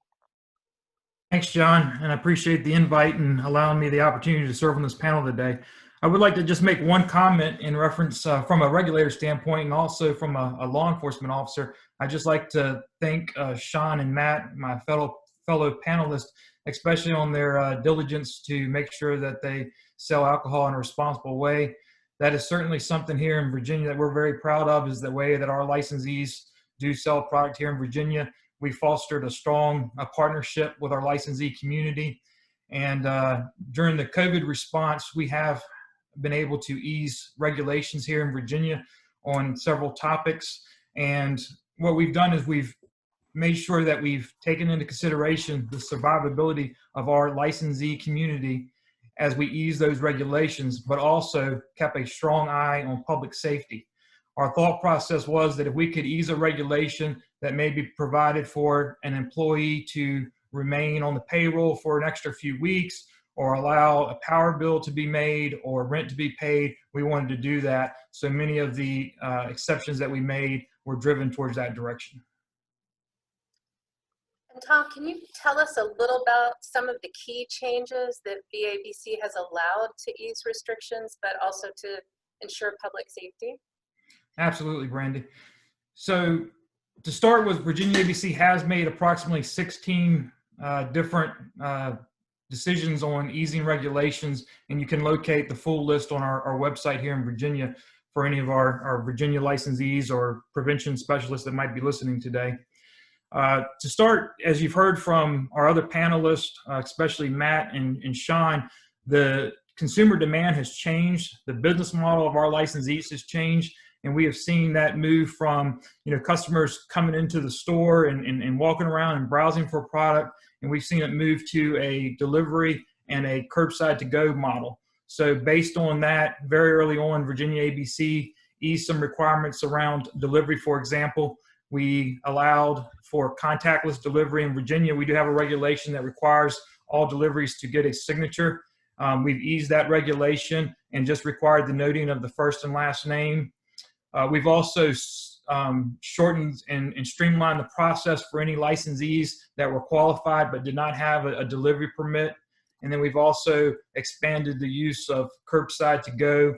Thanks, John, and I appreciate the invite and allowing me the opportunity to serve on this panel today. I would like to just make one comment in reference from a regulator standpoint and also from a law enforcement officer. I'd just like to thank Sean and Matt, my fellow panelists, especially on their diligence to make sure that they sell alcohol in a responsible way. That is certainly something here in Virginia that we're very proud of, is the way that our licensees do sell product here in Virginia. We fostered a strong partnership with our licensee community. And during the COVID response, we have been able to ease regulations here in Virginia on several topics. And what we've done is we've made sure that we've taken into consideration the survivability of our licensee community as we ease those regulations, but also kept a strong eye on public safety. Our thought process was that if we could ease a regulation that maybe provided for an employee to remain on the payroll for an extra few weeks, or allow a power bill to be made or rent to be paid, we wanted to do that. So many of the exceptions that we made were driven towards that direction. And Tom, can you tell us a little about some of the key changes that VABC has allowed to ease restrictions, but also to ensure public safety? Absolutely, Brandy. So to start with, Virginia ABC has made approximately 16 different decisions on easing regulations, and you can locate the full list on our website here in Virginia for any of our Virginia licensees or prevention specialists that might be listening today. To start, as you've heard from our other panelists, especially Matt and Sean, the consumer demand has changed. The business model of our licensees has changed, and we have seen that move from customers coming into the store and walking around and browsing for a product, and we've seen it move to a delivery and a curbside to go model. So based on that, very early on, Virginia ABC eased some requirements around delivery. For example, we allowed for contactless delivery in Virginia. We do have a regulation that requires all deliveries to get a signature. We've eased that regulation and just required the noting of the first and last name. We've also shortened and streamlined the process for any licensees that were qualified but did not have a delivery permit. And then we've also expanded the use of curbside to go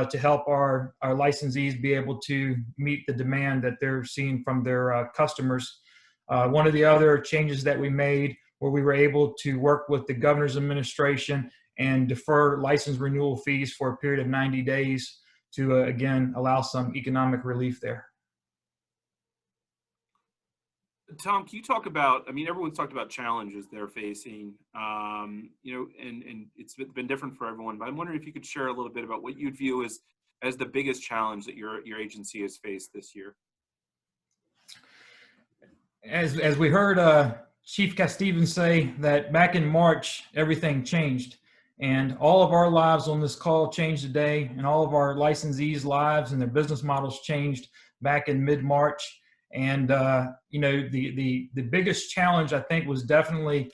to help our licensees be able to meet the demand that they're seeing from their customers. One of the other changes that we made where we were able to work with the governor's administration and defer license renewal fees for a period of 90 days to, again, allow some economic relief there. Tom, can you talk about, I mean, everyone's talked about challenges they're facing, and it's been different for everyone, but I'm wondering if you could share a little bit about what you'd view as the biggest challenge that your agency has faced this year. As we heard Chief Castevens say that back in March, everything changed. And all of our lives on this call changed today, and all of our licensees' lives and their business models changed back in mid-March. And the biggest challenge, I think, was definitely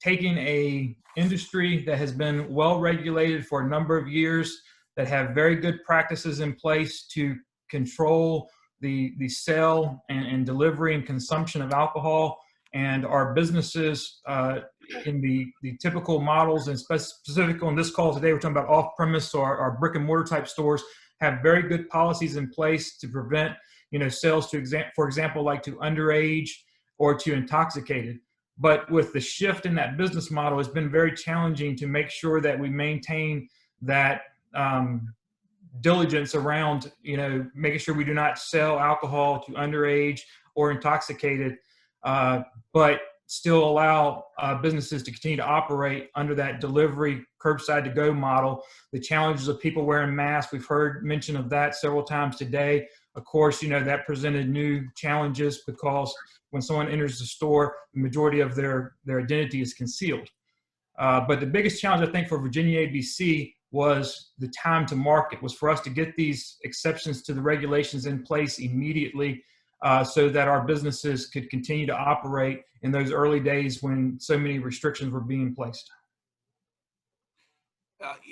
taking a industry that has been well regulated for a number of years, that have very good practices in place to control the sale and delivery and consumption of alcohol, and our businesses in the typical models, and specific on this call today, we're talking about off-premise or our brick and mortar type stores, have very good policies in place to prevent sales to, for example, like to underage or to intoxicated. But with the shift in that business model, it's been very challenging to make sure that we maintain that diligence around, making sure we do not sell alcohol to underage or intoxicated, but still allow businesses to continue to operate under that delivery curbside to go model. The challenges of people wearing masks, we've heard mention of that several times today. Of course, that presented new challenges because when someone enters the store, the majority of their identity is concealed. But the biggest challenge, I think, for Virginia ABC was the time to market, was for us to get these exceptions to the regulations in place immediately so that our businesses could continue to operate in those early days when so many restrictions were being placed.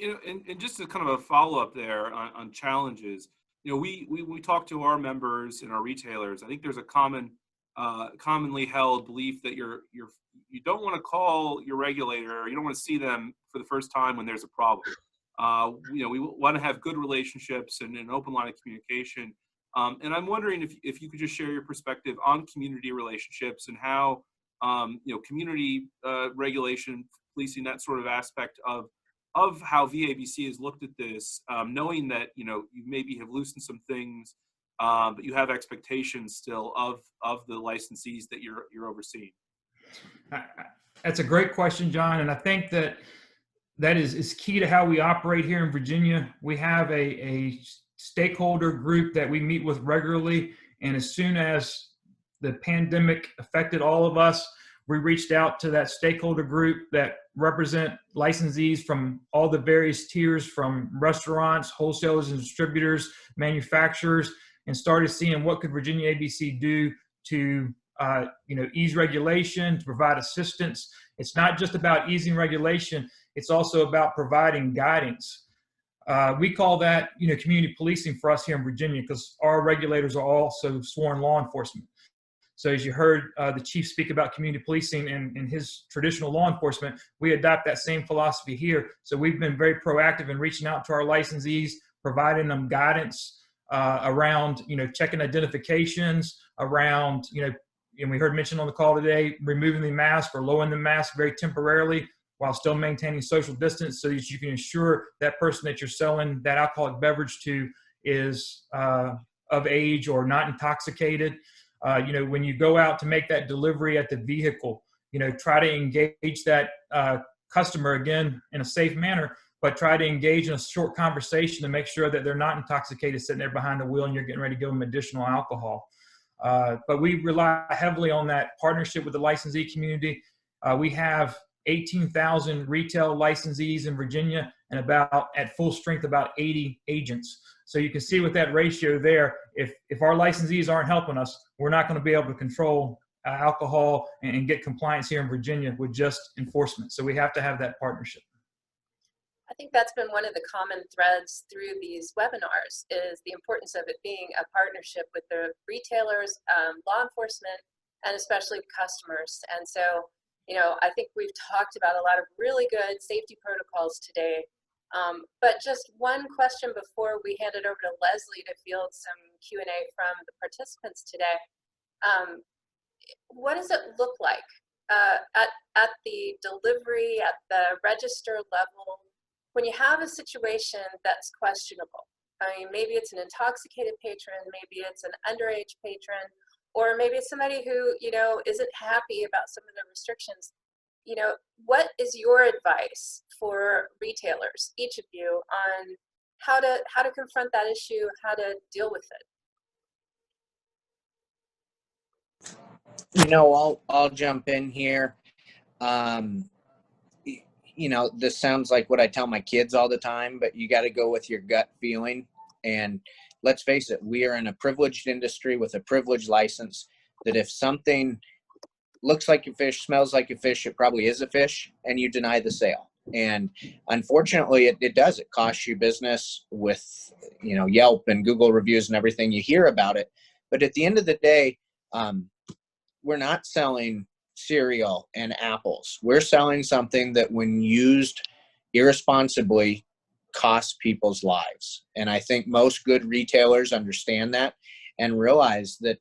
And just a kind of a follow-up there on challenges, we talk to our members and our retailers. I think there's a commonly held belief that you don't want to call your regulator, or you don't want to see them for the first time when there's a problem. We want to have good relationships and an open line of communication. And I'm wondering if you could just share your perspective on community relationships and how community regulation, policing, that sort of aspect of how VABC has looked at this, knowing that you maybe have loosened some things, but you have expectations still of the licensees that you're overseeing. That's a great question, John, and I think that is key to how we operate here in Virginia. We have a stakeholder group that we meet with regularly, and as soon as the pandemic affected all of us, we reached out to that stakeholder group that represent licensees from all the various tiers, from restaurants, wholesalers and distributors, manufacturers, and started seeing what could Virginia ABC do to ease regulation, to provide assistance. It's not just about easing regulation. It's also about providing guidance. We call that, community policing for us here in Virginia, because our regulators are also sworn law enforcement. So as you heard the chief speak about community policing in his traditional law enforcement, we adopt that same philosophy here. So we've been very proactive in reaching out to our licensees, providing them guidance around, checking identifications, around, and we heard mentioned on the call today, removing the mask or lowering the mask very temporarily while still maintaining social distance, so that you can ensure that person that you're selling that alcoholic beverage to is of age or not intoxicated. When you go out to make that delivery at the vehicle, try to engage that customer again in a safe manner, but try to engage in a short conversation to make sure that they're not intoxicated sitting there behind the wheel and you're getting ready to give them additional alcohol. But we rely heavily on that partnership with the licensee community. We have 18,000 retail licensees in Virginia and at full strength, about 80 agents. So you can see with that ratio there, if our licensees aren't helping us, we're not going to be able to control alcohol and get compliance here in Virginia with just enforcement. So we have to have that partnership. I think that's been one of the common threads through these webinars, is the importance of it being a partnership with the retailers, law enforcement, and especially customers. And so, I think we've talked about a lot of really good safety protocols today. But just one question before we hand it over to Leslie to field some Q&A from the participants today. What does it look like at the delivery, at the register level, when you have a situation that's questionable? I mean, maybe it's an intoxicated patron, maybe it's an underage patron, or maybe it's somebody who, isn't happy about some of the restrictions. What is your advice for retailers, each of you, on how to confront that issue, how to deal with it? I'll jump in here. This sounds like what I tell my kids all the time, but you got to go with your gut feeling. And let's face it, we are in a privileged industry with a privileged license, that if something looks like a fish, smells like a fish, it probably is a fish, and you deny the sale. And unfortunately, it does. It costs you business with, Yelp and Google reviews and everything. You hear about it. But at the end of the day, we're not selling cereal and apples. We're selling something that, when used irresponsibly, costs people's lives. And I think most good retailers understand that and realize that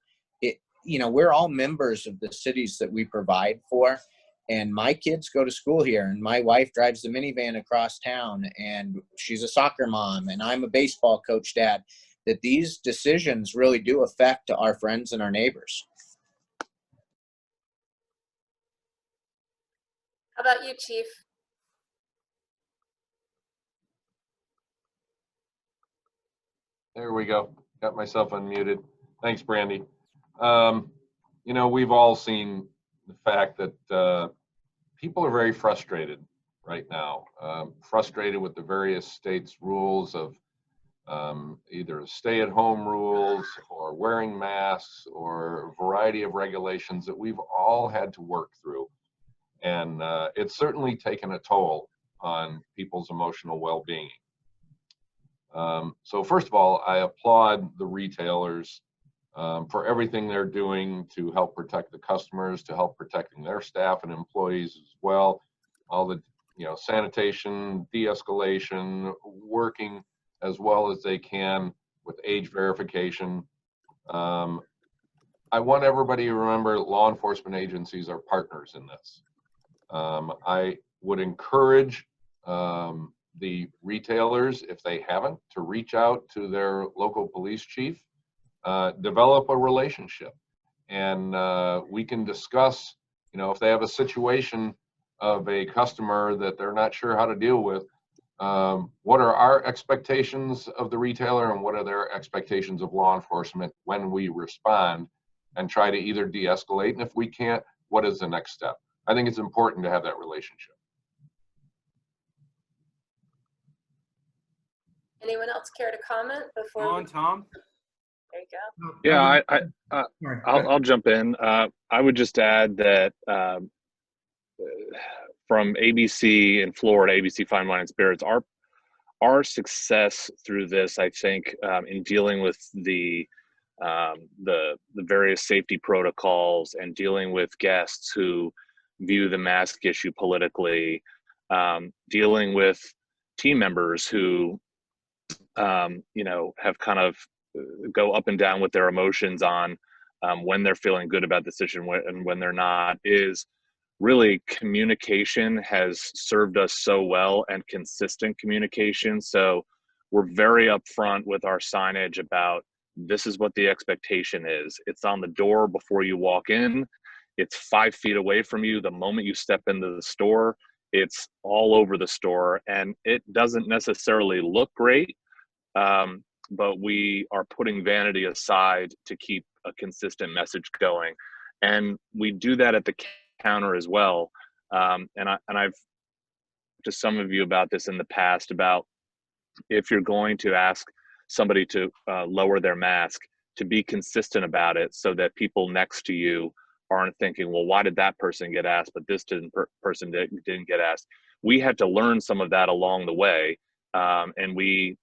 we're all members of the cities that we provide for. And my kids go to school here, and my wife drives the minivan across town, and she's a soccer mom, and I'm a baseball coach dad, that these decisions really do affect our friends and our neighbors. How about you, Chief? There we go. Got myself unmuted. Thanks, Brandy. We've all seen the fact that people are very frustrated right now, frustrated with the various states' rules of either stay-at-home rules or wearing masks or a variety of regulations that we've all had to work through. And it's certainly taken a toll on people's emotional well-being. So first of all, I applaud the retailers for everything they're doing to help protect the customers, to help protecting their staff and employees as well. All the sanitation, de-escalation, working as well as they can with age verification. I want everybody to remember law enforcement agencies are partners in this. I would encourage the retailers, if they haven't, to reach out to their local police chief, develop a relationship, and we can discuss, if they have a situation of a customer that they're not sure how to deal with, what are our expectations of the retailer and what are their expectations of law enforcement when we respond, and try to either de-escalate, and if we can't, what is the next step? I think it's important to have that relationship. Anyone else care to comment before? Tom? There you go. Yeah, Sorry. I'll jump in. I would just add that from ABC in Florida, ABC Fine Wine and Spirits, our success through this, I think, in dealing with the various safety protocols and dealing with guests who view the mask issue politically, dealing with team members who have kind of go up and down with their emotions on when they're feeling good about the decision and when they're not, is really communication has served us so well, and consistent communication. So we're very upfront with our signage about this is what the expectation is. It's on the door before you walk in. It's 5 feet away from you the moment you step into the store. It's all over the store, and it doesn't necessarily look great, but we are putting vanity aside to keep a consistent message going. And we do that at the counter as well. And I've to some of you about this in the past, about if you're going to ask somebody to lower their mask, to be consistent about it, so that people next to you aren't thinking, well, why did that person get asked, but this person didn't get asked. We had to learn some of that along the way. And we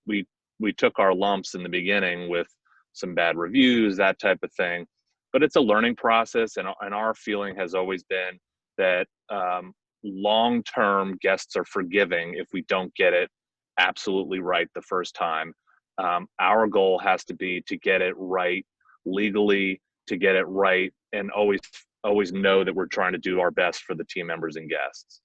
took our lumps in the beginning with some bad reviews, that type of thing. But it's a learning process, and our feeling has always been that long-term guests are forgiving if we don't get it absolutely right the first time. Our goal has to be to get it right legally, to get it right, and always know that we're trying to do our best for the team members and guests.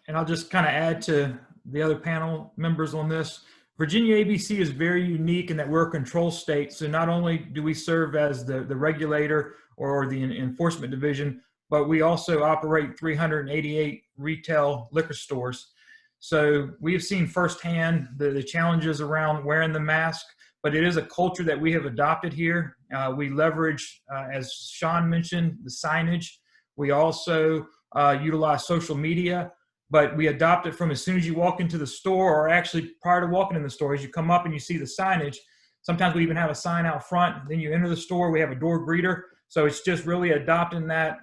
And I'll just kind of add to the other panel members on this. Virginia ABC is very unique in that we're a control state. So not only do we serve as the regulator or the enforcement division, but we also operate 388 retail liquor stores. So we've seen firsthand the challenges around wearing the mask, but it is a culture that we have adopted here. We leverage, as Sean mentioned, the signage. We also utilize social media. But we adopt it from as soon as you walk into the store, or actually prior to walking in the store, as you come up and you see the signage. Sometimes we even have a sign out front. Then you enter the store, we have a door greeter. So it's just really adopting that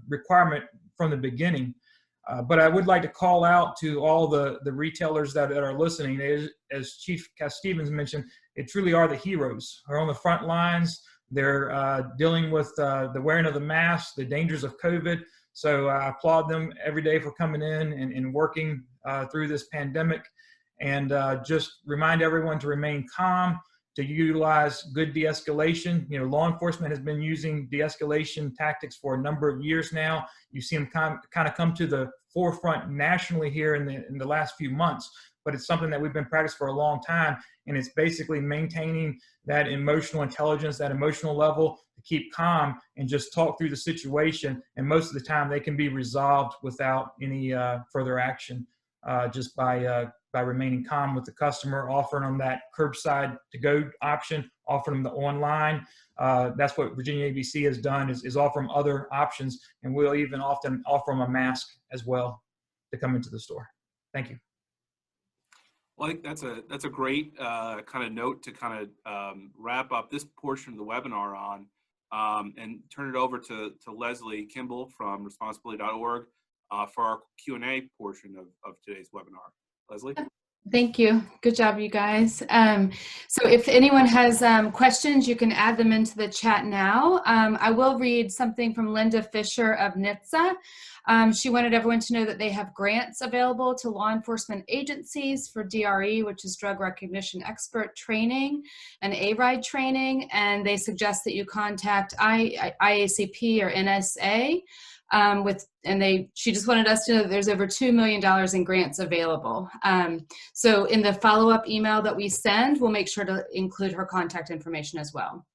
requirement from the beginning. But I would like to call out to all the retailers that are listening. As Chief Stevens mentioned, it truly are the heroes. They're on the front lines. They're dealing with the wearing of the mask, the dangers of COVID. So I applaud them every day for coming in and working through this pandemic, and just remind everyone to remain calm, to utilize good de-escalation. You know, law enforcement has been using de-escalation tactics for a number of years now. You see them kind of come to the forefront nationally here in the last few months, but it's something that we've been practicing for a long time, and it's basically maintaining that emotional intelligence, that emotional level, to keep calm and just talk through the situation. And most of the time they can be resolved without any further action, just by remaining calm with the customer, offering them that curbside to go option, offering them the online. That's what Virginia ABC has done, is offer them other options, and we'll even often offer them a mask as well to come into the store. Thank you. Well, I think that's a great kind of note to kind of wrap up this portion of the webinar on, and turn it over to Leslie Kimball from responsibility.org for our Q&A portion of today's webinar. Leslie? Thank you. Good job, you guys. So if anyone has questions, you can add them into the chat now. I will read something from Linda Fisher of NHTSA. She wanted everyone to know that they have grants available to law enforcement agencies for DRE, which is Drug Recognition Expert Training, and ARIDE training, and they suggest that you contact IACP or NSA. She just wanted us to know that there's over $2 million in grants available. So in the follow-up email that we send, we'll make sure to include her contact information as well.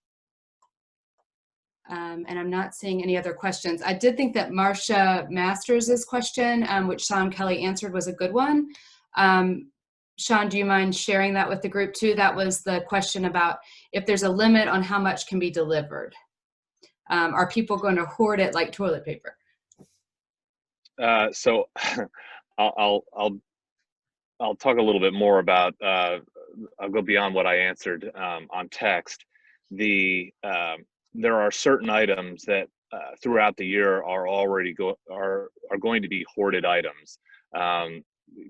And I'm not seeing any other questions. I did think that Marcia Masters' question, which Sean Kelly answered, was a good one. Sean, do you mind sharing that with the group too? That was the question about if there's a limit on how much can be delivered. Are people going to hoard it like toilet paper? So I'll talk a little bit more about I'll go beyond what I answered on text. There are certain items that throughout the year are already are going to be hoarded items,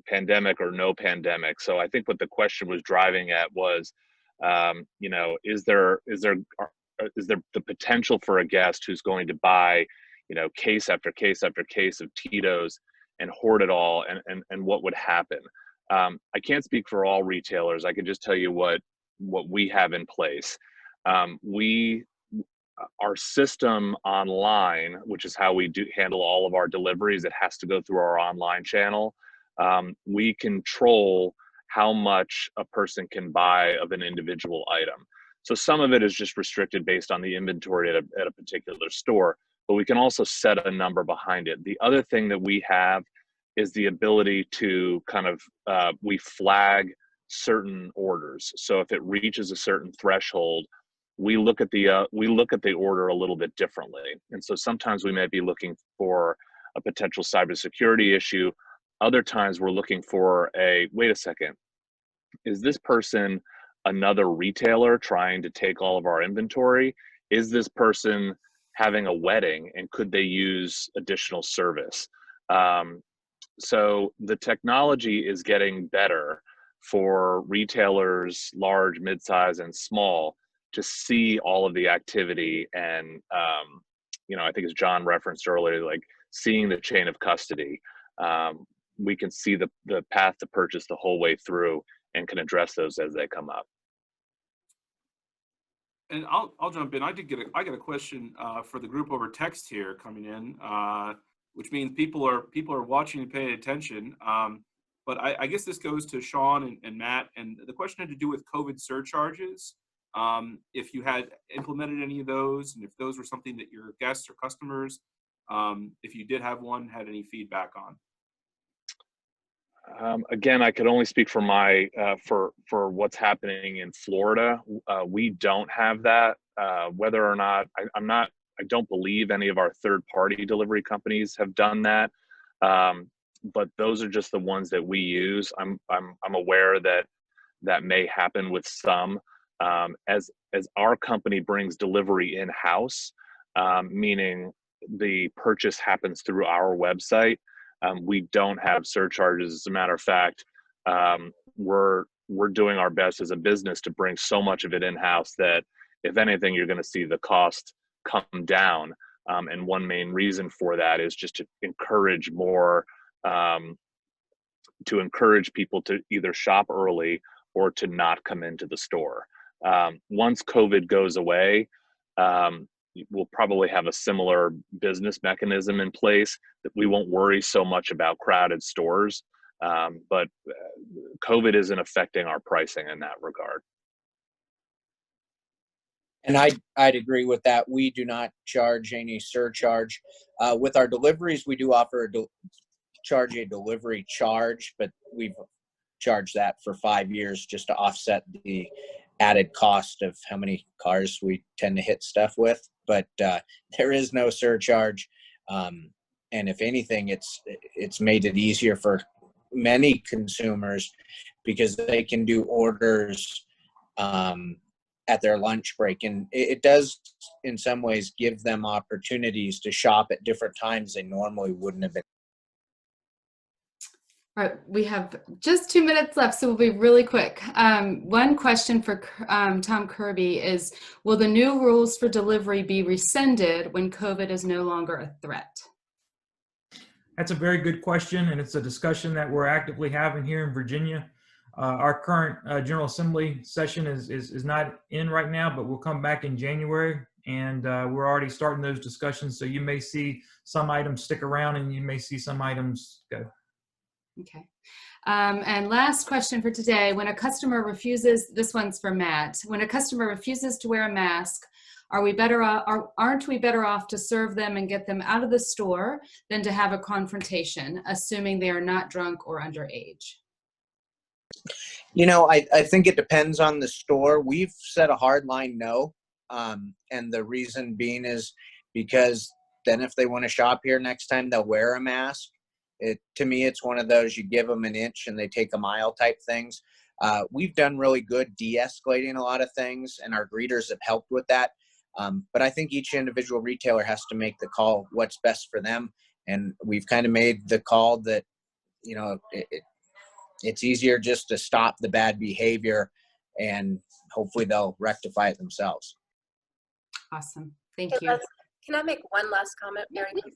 pandemic or no pandemic. So I think what the question was driving at was, you know, is there the potential for a guest who's going to buy, you know, case after case after case of Tito's and hoard it all, and what would happen? I can't speak for all retailers. I can just tell you what we have in place. Our system online, which is how we handle all of our deliveries, it has to go through our online channel. We control how much a person can buy of an individual item. So some of it is just restricted based on the inventory at a particular store, but we can also set a number behind it. The other thing that we have is the ability to kind of, we flag certain orders. So if it reaches a certain threshold, we look at the order a little bit differently. And so sometimes we may be looking for a potential cybersecurity issue. Other times we're looking for wait a second, is this person another retailer trying to take all of our inventory? Is this person having a wedding and could they use additional service? So the technology is getting better for retailers, large, mid-size, and small, to see all of the activity. And, you know, I think as John referenced earlier, like seeing the chain of custody, we can see the path to purchase the whole way through and can address those as they come up. And I'll jump in. I got a question for the group over text here coming in, which means people are watching and paying attention. But I guess this goes to Sean and Matt, and the question had to do with COVID surcharges. If you had implemented any of those, and if those were something that your guests or customers, if you did have one, had any feedback on. Again, I could only speak for for what's happening in Florida. We don't have that. Whether or not I don't believe any of our third-party delivery companies have done that. But those are just the ones that we use. I'm aware that may happen with some. As our company brings delivery in-house, meaning the purchase happens through our website, we don't have surcharges. As a matter of fact, we're doing our best as a business to bring so much of it in-house that if anything, you're going to see the cost come down. And one main reason for that is just to encourage people to either shop early or to not come into the store. Once COVID goes away, we'll probably have a similar business mechanism in place that we won't worry so much about crowded stores. But COVID isn't affecting our pricing in that regard. And I'd agree with that. We do not charge any surcharge. With our deliveries, we do offer charge a delivery charge, but we've charged that for 5 years just to offset the added cost of how many cars we tend to hit stuff with. But there is no surcharge. And if anything, it's made it easier for many consumers because they can do orders at their lunch break. And it does, in some ways, give them opportunities to shop at different times they normally wouldn't have been. All right, we have just 2 minutes left, so we'll be really quick. One question for Tom Kirby is, will the new rules for delivery be rescinded when COVID is no longer a threat? That's a very good question, and it's a discussion that we're actively having here in Virginia. Our current General Assembly session is not in right now, but we'll come back in January, and we're already starting those discussions. So you may see some items stick around, and you may see some items go. Okay. And last question for today. When a customer refuses, this one's for Matt. When a customer refuses to wear a mask, aren't we better off to serve them and get them out of the store than to have a confrontation, assuming they are not drunk or underage? You know, I think it depends on the store. We've set a hard line no. And the reason being is because then if they want to shop here next time, they'll wear a mask. To me, it's one of those you give them an inch and they take a mile type things. We've done really good de-escalating a lot of things, and our greeters have helped with that. But I think each individual retailer has to make the call what's best for them. And we've kind of made the call that, you know, it's easier just to stop the bad behavior, and hopefully they'll rectify it themselves. Awesome. Thank Okay, you. can I make one last comment very quickly?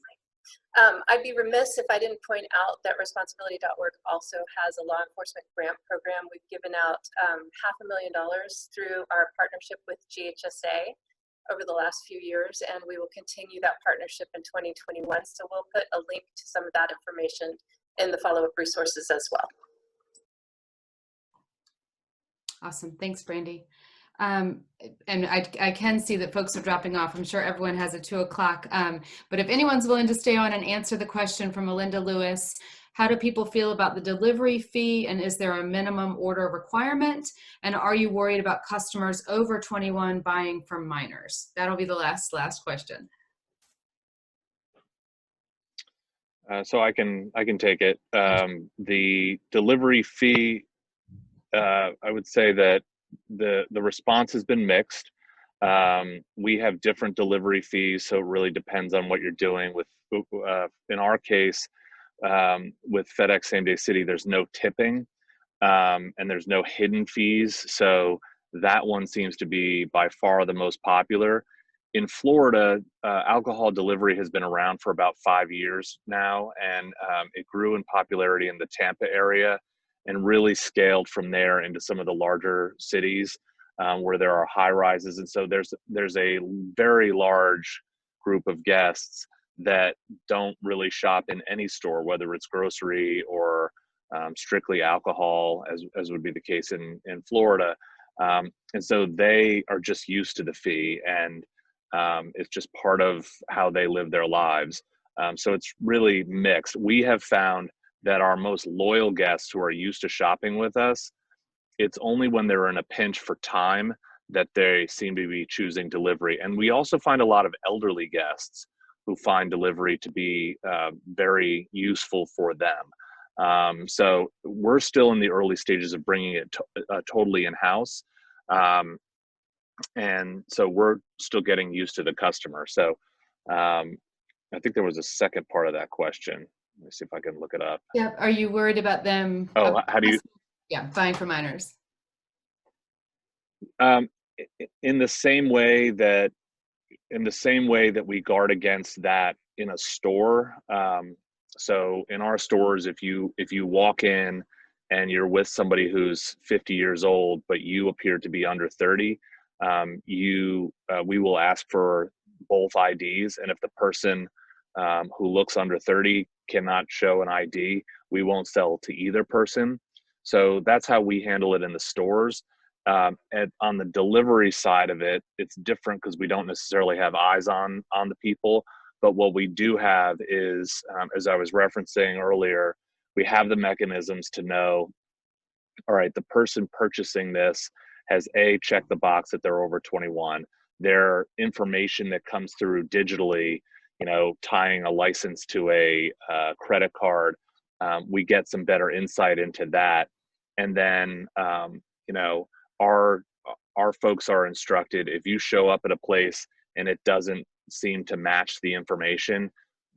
I'd be remiss if I didn't point out that responsibility.org also has a law enforcement grant program. We've given out $500,000 through our partnership with GHSA over the last few years, and we will continue that partnership in 2021. So we'll put a link to some of that information in the follow-up resources as well. Awesome. Thanks, Brandy. And I can see that folks are dropping off. I'm sure everyone has a 2 o'clock. But if anyone's willing to stay on and answer the question from Melinda Lewis, how do people feel about the delivery fee, and is there a minimum order requirement? And are you worried about customers over 21 buying from minors? That'll be the last question. So I can take it. The delivery fee, I would say that the response has been mixed. We have different delivery fees, so it really depends on what you're doing with. In our case, with FedEx Same Day City, there's no tipping, and there's no hidden fees. So that one seems to be by far the most popular. In Florida, alcohol delivery has been around for about 5 years now, and it grew in popularity in the Tampa area and really scaled from there into some of the larger cities where there are high rises. And so there's a very large group of guests that don't really shop in any store, whether it's grocery or strictly alcohol, as would be the case in Florida. And so they are just used to the fee, and it's just part of how they live their lives. So it's really mixed. We have found that our most loyal guests who are used to shopping with us, it's only when they're in a pinch for time that they seem to be choosing delivery. And we also find a lot of elderly guests who find delivery to be very useful for them. So we're still in the early stages of bringing it totally in-house. And so we're still getting used to the customer. So I think there was a second part of that question. Let me see if I can look it up. Yeah. Are you worried about them? Oh, how do you? Yeah, buying for minors. In the same way that we guard against that in a store. So in our stores, if you walk in and you're with somebody who's 50 years old, but you appear to be under 30, we will ask for both IDs. And if the person who looks under 30 cannot show an ID, we won't sell to either person. So that's how we handle it in the stores. And on the delivery side of it, it's different because we don't necessarily have eyes on the people. But what we do have is, as I was referencing earlier, we have the mechanisms to know, all right, the person purchasing this has checked the box that they're over 21. Their information that comes through digitally, tying a license to a credit card, we get some better insight into that. And then, our folks are instructed, if you show up at a place and it doesn't seem to match the information,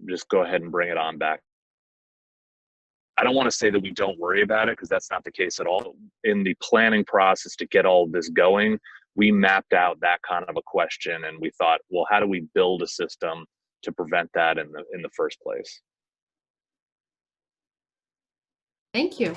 just go ahead and bring it on back. I don't want to say that we don't worry about it, because that's not the case at all. In the planning process to get all of this going, we mapped out that kind of a question, and we thought, well, how do we build a system to prevent that in the first place? Thank you.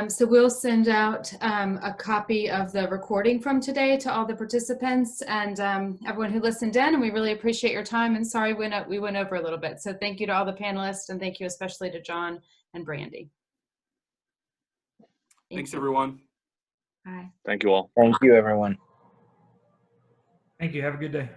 So we'll send out a copy of the recording from today to all the participants and everyone who listened in, and we really appreciate your time, and sorry we went over a little bit. So thank you to all the panelists, and thank you especially to John and Brandy. Thanks, everyone. Bye. Thank you all. Thank you, everyone. Thank you. Have a good day.